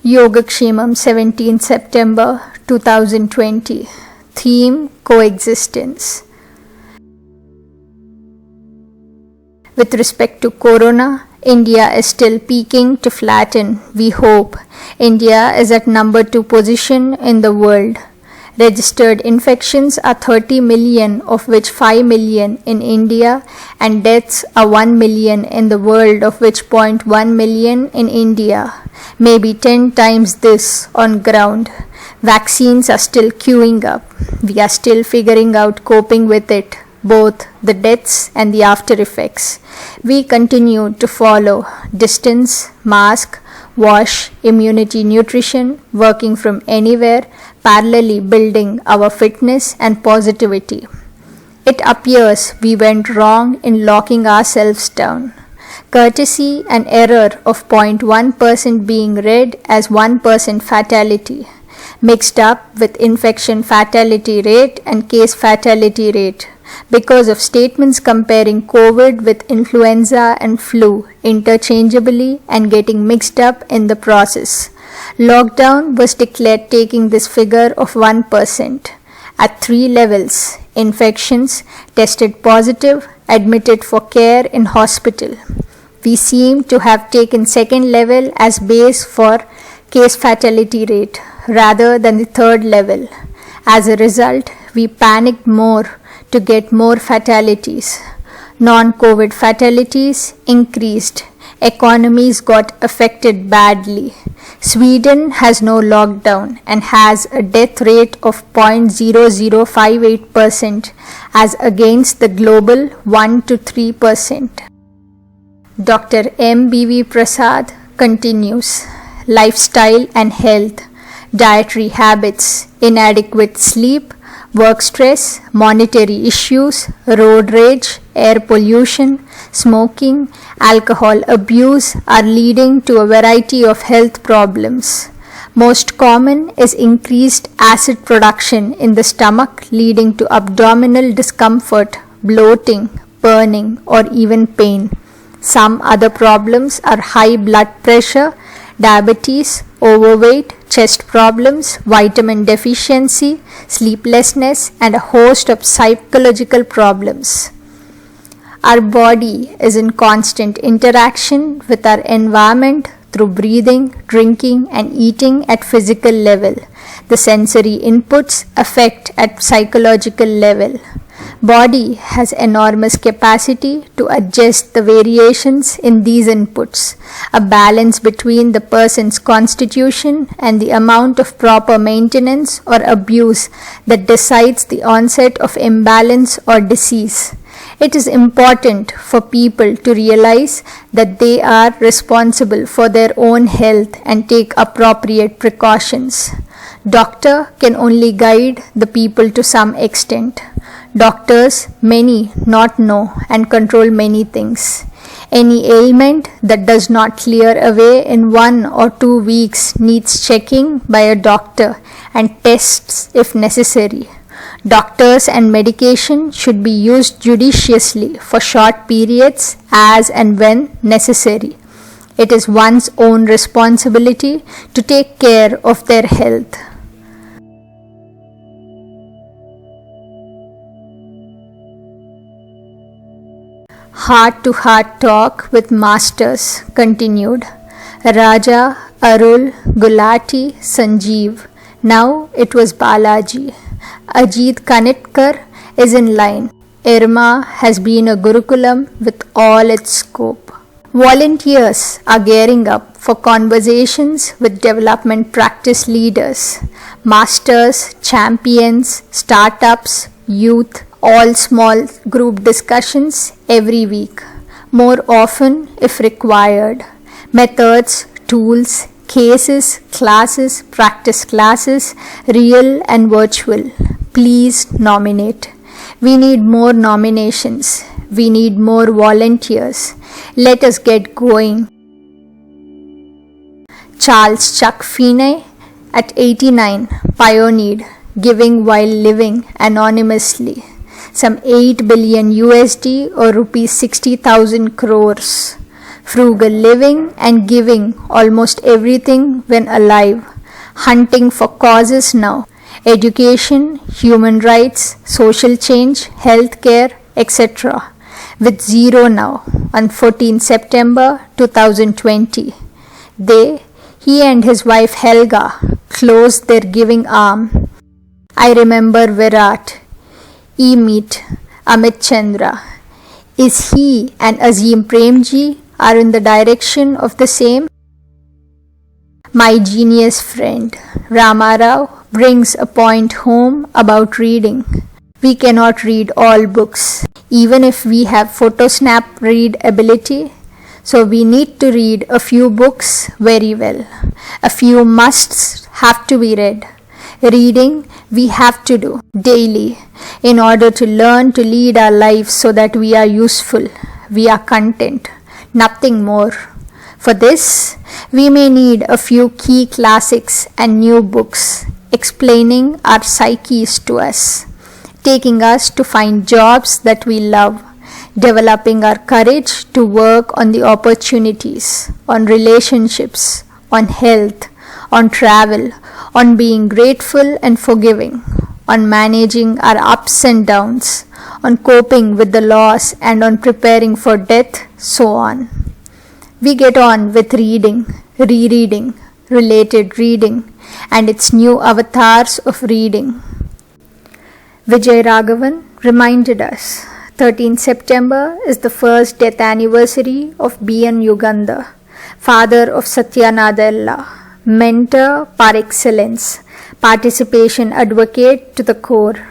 Yogakshemam, 17th September 2020. Theme: Coexistence. With respect to Corona, India is still peaking to flatten, we hope. India is at number 2 position in the world. Registered infections are 30 million, of which 5 million in India, and deaths are 1 million in the world, of which 0.1 million in India. Maybe 10 times this on ground. Vaccines are still queuing up. We are still figuring out coping with it, both the deaths and the after effects. We continue to follow distance, mask, wash, immunity, nutrition, working from anywhere, parallelly building our fitness and positivity. It appears we went wrong in locking ourselves down. Courtesy and error of 0.1% being read as 1% fatality, mixed up with infection fatality rate and case fatality rate, because of statements comparing COVID with influenza and flu interchangeably and getting mixed up in the process. Lockdown was declared taking this figure of 1% at 3 levels: infections, tested positive, admitted for care in hospital. We seem to have taken second level as base for case fatality rate rather than the third level. As a result, we panicked more to get more fatalities. Non-COVID fatalities increased. Economies got affected badly. Sweden has no lockdown and has a death rate of 0.0058% as against the global 1 to 3%. Dr. M.B.V. Prasad continues. Lifestyle and health, dietary habits, inadequate sleep, work stress, monetary issues, road rage, air pollution, smoking, alcohol abuse are leading to a variety of health problems. Most common is increased acid production in the stomach, leading to abdominal discomfort, bloating, burning, or even pain. Some other problems are high blood pressure, diabetes, overweight, chest problems, vitamin deficiency, sleeplessness, and a host of psychological problems. Our body is in constant interaction with our environment through breathing, drinking, and eating at physical level. The sensory inputs affect at psychological level. Body has enormous capacity to adjust the variations in these inputs. A balance between the person's constitution and the amount of proper maintenance or abuse that decides the onset of imbalance or disease. It is important for people to realize that they are responsible for their own health and take appropriate precautions. Doctor can only guide the people to some extent. Doctors, many, not know and control many things. Any ailment that does not clear away in 1 or 2 weeks needs checking by a doctor and tests if necessary. Doctors and medication should be used judiciously for short periods as and when necessary. It is one's own responsibility to take care of their health. Heart-to-heart talk with masters continued. Raja, Arul, Gulati, Sanjeev. Now it was Balaji. Ajit Kanitkar is in line. Irma has been a Gurukulam with all its scope. Volunteers are gearing up for conversations with development practice leaders, masters, champions, startups, youth, all small group discussions every week, more often if required. Methods, tools, cases, classes, practice classes, real and virtual. Please nominate. We need more nominations. We need more volunteers. Let us get going. Charles Chuck Finney at 89 pioneered giving while living anonymously. Some 8 billion USD or rupees 60,000 crores. frugal living and giving almost everything when alive, hunting for causes now, education, human rights, social change, healthcare, etc., with zero now on 14 September 2020. He and his wife Helga closed their giving arm. I remember Virat, Meet, Amit Chandra. Is he and Azim Premji are in the direction of the same? My genius friend Rama Rao brings a point home about reading. We cannot read all books, even if we have photosnap read ability. So we need to read a few books very well. A few musts have to be read. Reading we have to do daily in order to learn to lead our lives so that we are useful, we are content, nothing more. For this, we may need a few key classics and new books explaining our psyches to us, taking us to find jobs that we love, developing our courage to work on the opportunities, on relationships, on health, on travel, on being grateful and forgiving, on managing our ups and downs, on coping with the loss and on preparing for death, so on. We get on with reading, rereading, related reading, and its new avatars of reading. Vijay Raghavan reminded us 13 September is the first death anniversary of B.N. Yugandhar, father of Satyanadella, mentor par excellence, participation advocate to the core.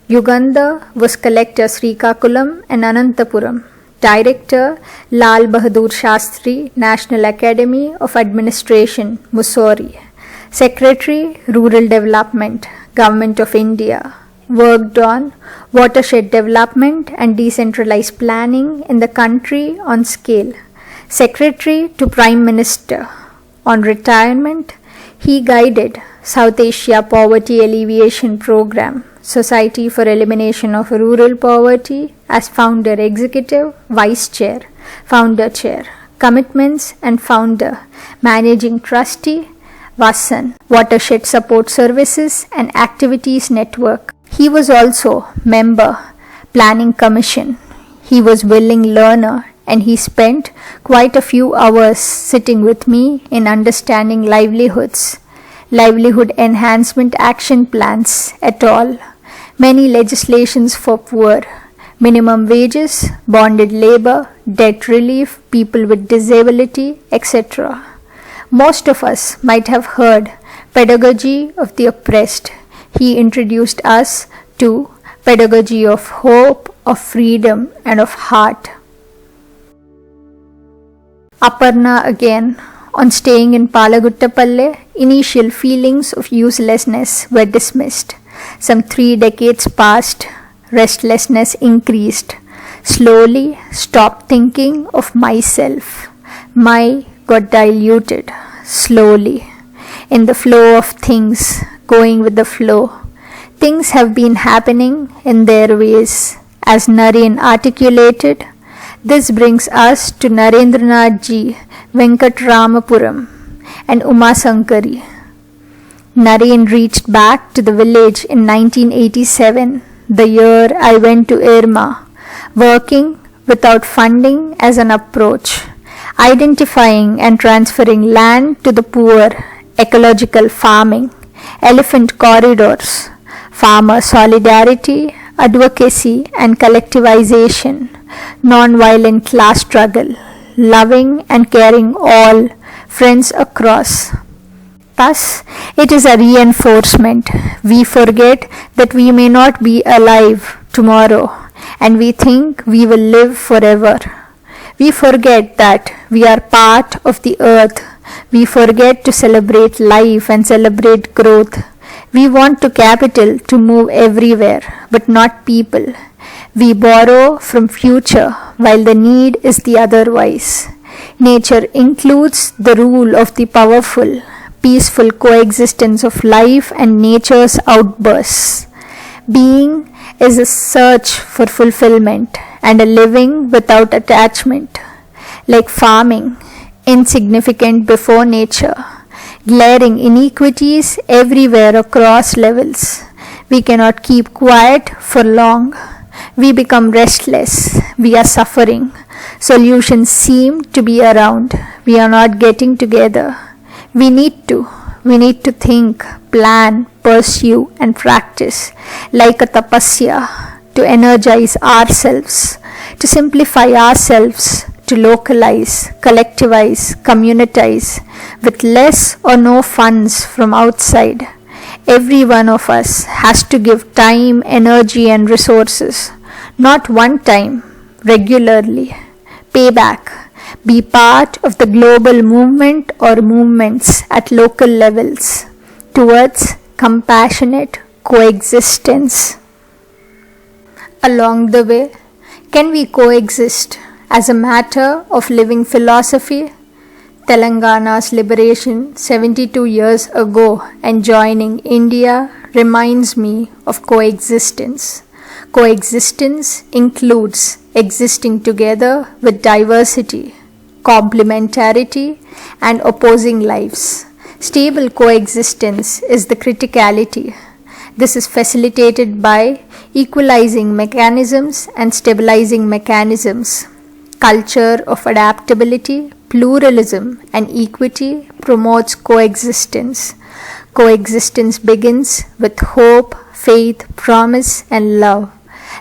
Yugandhar was collector Srikakulam and Anantapuram, director Lal Bahadur Shastri, National Academy of Administration, Mussoorie, secretary Rural Development, Government of India, worked on watershed development and decentralized planning in the country on scale, secretary to Prime Minister. On retirement, he guided South Asia Poverty Alleviation Program, Society for Elimination of Rural Poverty as founder executive, vice chair, founder chair, commitments and founder, managing trustee, Vasan, Watershed Support Services and Activities Network. He was also member, Planning Commission. He was willing learner and he spent quite a few hours sitting with me in understanding livelihoods, livelihood enhancement action plans et al., many legislations for poor, minimum wages, bonded labor, debt relief, people with disability, etc. Most of us might have heard Pedagogy of the Oppressed. He introduced us to Pedagogy of Hope, of Freedom and of Heart. Aparna again. On staying in Palaguttapalle, initial feelings of uselessness were dismissed. Some 3 decades passed, restlessness increased. Slowly stopped thinking of myself. My got diluted, slowly. In the flow of things, going with the flow. Things have been happening in their ways. As Naren articulated, this brings us to Narendranath Ji, Venkatramapuram and Uma Sankari. Naren reached back to the village in 1987, the year I went to Irma, working without funding as an approach, identifying and transferring land to the poor, ecological farming, elephant corridors, farmer solidarity, advocacy and collectivization, non-violent class struggle, loving and caring all, friends across. Thus, it is a reinforcement. We forget that we may not be alive tomorrow and we think we will live forever. We forget that we are part of the earth. We forget to celebrate life and celebrate growth. We want capital to move everywhere, but not people. We borrow from future while the need is the otherwise. Nature includes the rule of the powerful, peaceful coexistence of life and nature's outbursts. Being is a search for fulfillment and a living without attachment. like farming, insignificant before nature, glaring inequities everywhere across levels. We cannot keep quiet for long. We become restless. We are suffering. Solutions seem to be around. We are not getting together. We need to. We need to think, plan, pursue, and practice like a tapasya to energize ourselves, to simplify ourselves, to localize, collectivize, communitize with less or no funds from outside. Every one of us has to give time, energy, and resources, not one time, regularly. Pay back. Be part of the global movement or movements at local levels towards compassionate coexistence. Along the way, can we coexist as a matter of living philosophy? Telangana's liberation 72 years ago and joining India reminds me of coexistence. Coexistence includes existing together with diversity, complementarity, and opposing lives. Stable coexistence is the criticality. This is facilitated by equalizing mechanisms and stabilizing mechanisms. Culture of adaptability, pluralism, and equity promotes coexistence. Coexistence begins with hope, faith, promise, and love.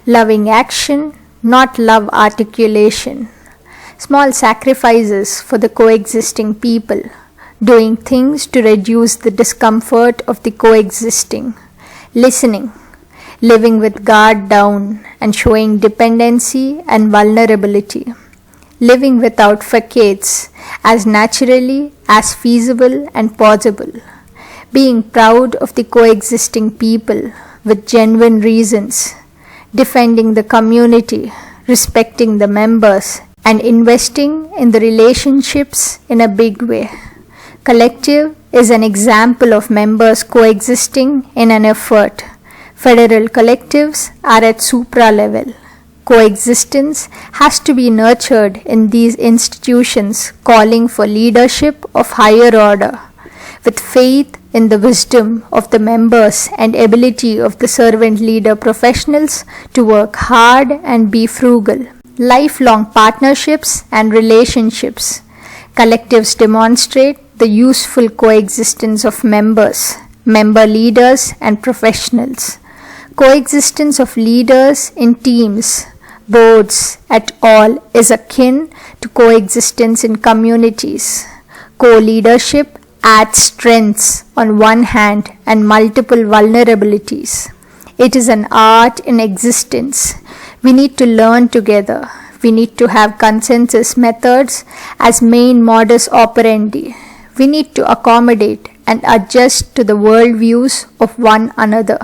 Loving action, not love articulation. Small sacrifices for the coexisting people, doing things to reduce the discomfort of the coexisting. Listening, living with guard down and showing dependency and vulnerability. Living without facades, as naturally as feasible and possible. Being proud of the coexisting people with genuine reasons. Defending the community, respecting the members, and investing in the relationships in a big way. Collective is an example of members coexisting in an effort. Federal collectives are at supra level. Coexistence has to be nurtured in these institutions, calling for leadership of higher order, with faith in the wisdom of the members and ability of the servant leader professionals to work hard and be frugal. Lifelong partnerships and relationships. Collectives demonstrate the useful coexistence of members, member leaders, and professionals. Coexistence of leaders in teams, boards, at all is akin to coexistence in communities. Co-leadership adds strengths on one hand and multiple vulnerabilities. It is an art in existence. We need to learn together. We need to have consensus methods as main modus operandi. We need to accommodate and adjust to the worldviews of one another.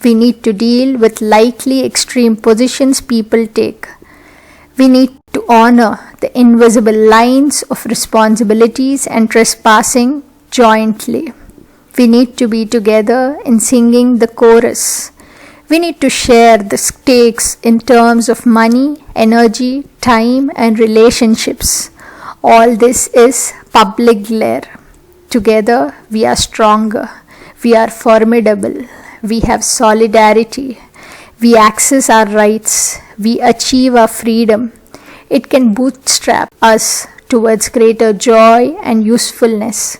We need to deal with likely extreme positions people take. We need to honor the invisible lines of responsibilities and trespassing jointly. We need to be together in singing the chorus. We need to share the stakes in terms of money, energy, time, and relationships. All this is public glare. Together we are stronger. We are formidable. We have solidarity. We access our rights. We achieve our freedom. It can bootstrap us towards greater joy and usefulness,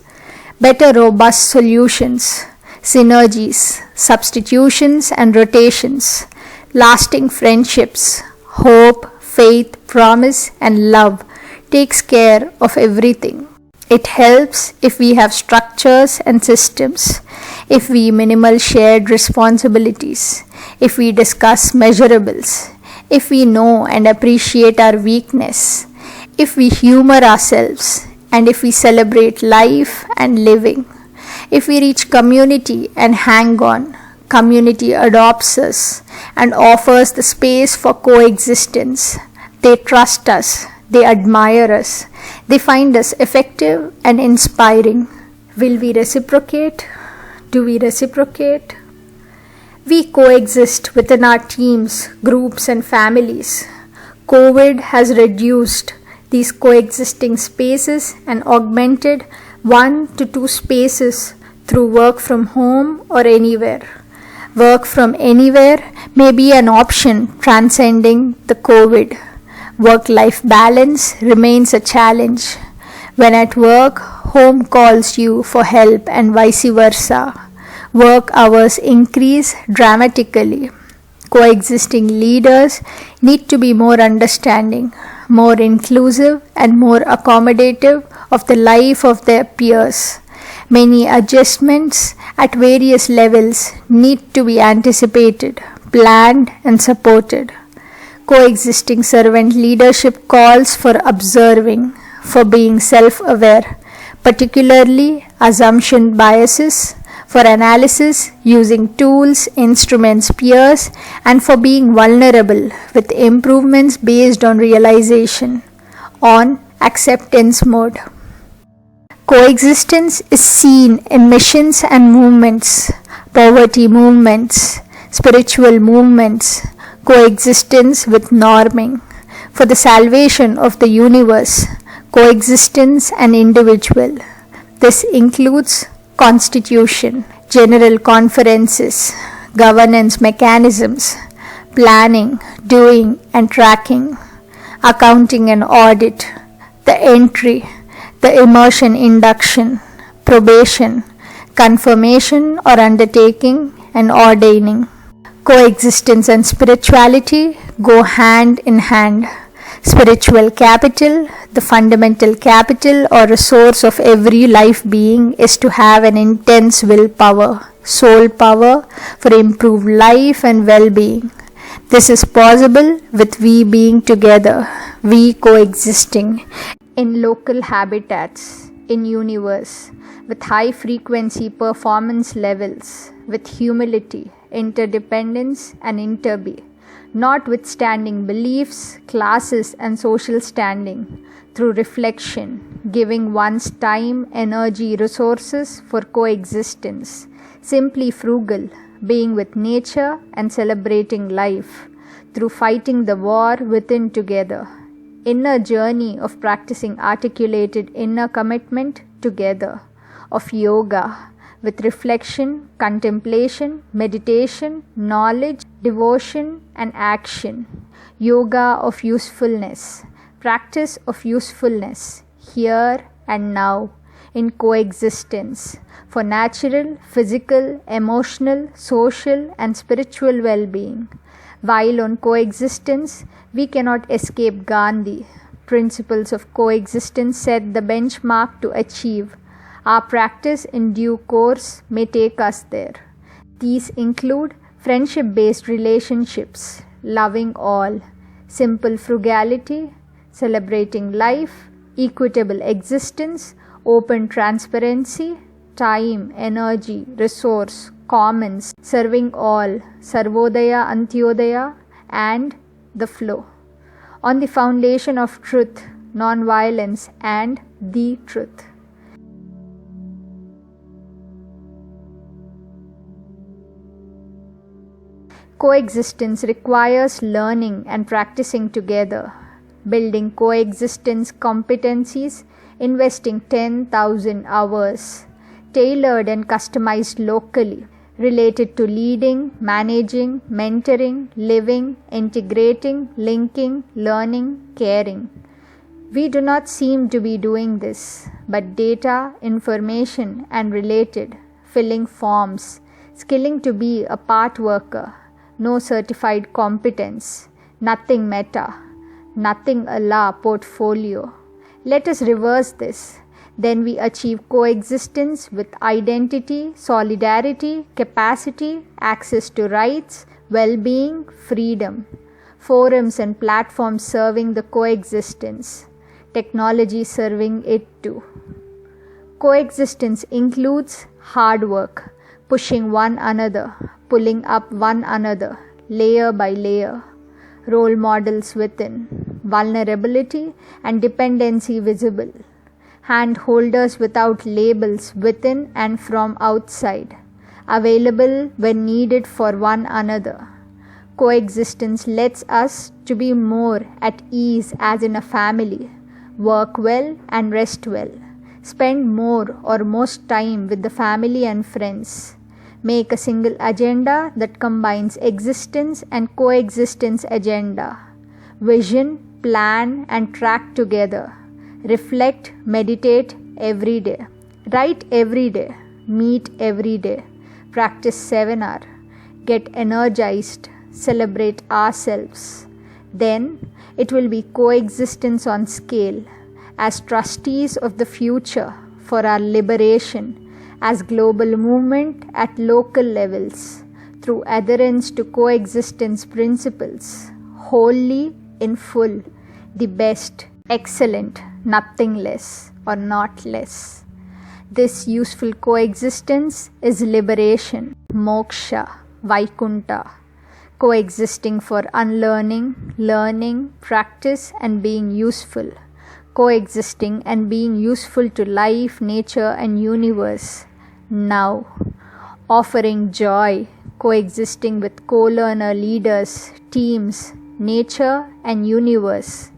better robust solutions, synergies, substitutions and rotations, lasting friendships, hope, faith, promise, and love takes care of everything. It helps if we have structures and systems, if we minimal shared responsibilities, if we discuss measurables, if we know and appreciate our weakness, if we humor ourselves, and if we celebrate life and living. If we reach community and hang on, community adopts us and offers the space for coexistence. They trust us, they admire us, they find us effective and inspiring. Will we reciprocate? Do we reciprocate? We coexist within our teams, groups, and families. COVID has reduced these coexisting spaces and augmented 1 to 2 spaces through work from home or anywhere. Work from anywhere may be an option transcending the COVID. Work-life balance remains a challenge. When at work, home calls you for help and vice versa. Work hours increase dramatically. Coexisting leaders need to be more understanding, more inclusive, and more accommodative of the life of their peers. Many adjustments at various levels need to be anticipated, planned, and supported. Coexisting servant leadership calls for observing, for being self-aware, particularly assumption biases, for analysis using tools, instruments, peers, and for being vulnerable with improvements based on realization, on acceptance mode. Coexistence is seen in missions and movements, poverty movements, spiritual movements, coexistence with norming, for the salvation of the universe, coexistence and individual. This includes constitution, general conferences, governance mechanisms, planning, doing and tracking, accounting and audit, the entry, the immersion induction, probation, confirmation or undertaking and ordaining. Coexistence and spirituality go hand in hand. Spiritual capital, the fundamental capital or resource of every life being, is to have an intense willpower, soul power for improved life and well-being. This is possible with we being together, we coexisting in local habitats, in universe, with high frequency performance levels, with humility, interdependence and interbe, notwithstanding beliefs, classes and social standing, through reflection, giving one's time, energy, resources for coexistence, simply frugal, being with nature and celebrating life, through fighting the war within together, inner journey of practicing articulated inner commitment together, of yoga, with reflection, contemplation, meditation, knowledge, devotion and action, yoga of usefulness, practice of usefulness, here and now, in coexistence, for natural, physical, emotional, social and spiritual well-being. While on coexistence, we cannot escape Gandhi. Principles of coexistence set the benchmark to achieve. Our practice in due course may take us there. These include friendship-based relationships, loving all, simple frugality, celebrating life, equitable existence, open transparency, time, energy, resource, commons, serving all, Sarvodaya, Antyodaya, and the flow. On the foundation of truth, non-violence, and the truth. Coexistence requires learning and practicing together, building coexistence competencies, investing 10,000 hours, tailored and customized locally, related to leading, managing, mentoring, living, integrating, linking, learning, caring. We do not seem to be doing this, but data, information and related, filling forms, skilling to be a part worker, no certified competence, nothing meta, nothing a la portfolio. Let us reverse this. Then we achieve coexistence with identity, solidarity, capacity, access to rights, well-being, freedom. Forums and platforms serving the coexistence, technology serving it too. Coexistence includes hard work, pushing one another, pulling up one another, layer by layer, role models within, vulnerability and dependency visible, hand holders without labels within and from outside, available when needed for one another. Coexistence lets us to be more at ease as in a family, Work well and rest well. Spend more or most time with the family and friends. Make a single agenda that combines existence and coexistence agenda. Vision, plan and track together. Reflect, meditate every day. Write every day. Meet every day. Practice 7 hours. Get energized. Celebrate ourselves. Then it will be coexistence on scale as trustees of the future for our liberation as global movement at local levels through adherence to coexistence principles, wholly in full, the best, excellent, nothing less or not less. This useful coexistence is liberation, moksha, Vaikunta, coexisting for unlearning, learning, practice and being useful, coexisting and being useful to life, nature and universe. Now, offering joy, coexisting with co-learner leaders, teams, nature and universe.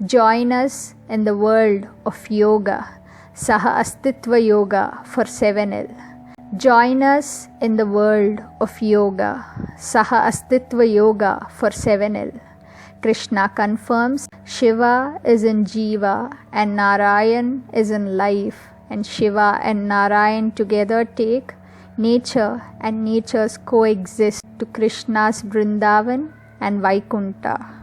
Join us in the world of yoga, Saha Astitva Yoga for 7L. Join us in the world of yoga, Saha Astitva Yoga for 7L. Krishna confirms Shiva is in Jiva and Narayan is in life, and Shiva and Narayan together take nature and nature's coexist to Krishna's Vrindavan and Vaikunta.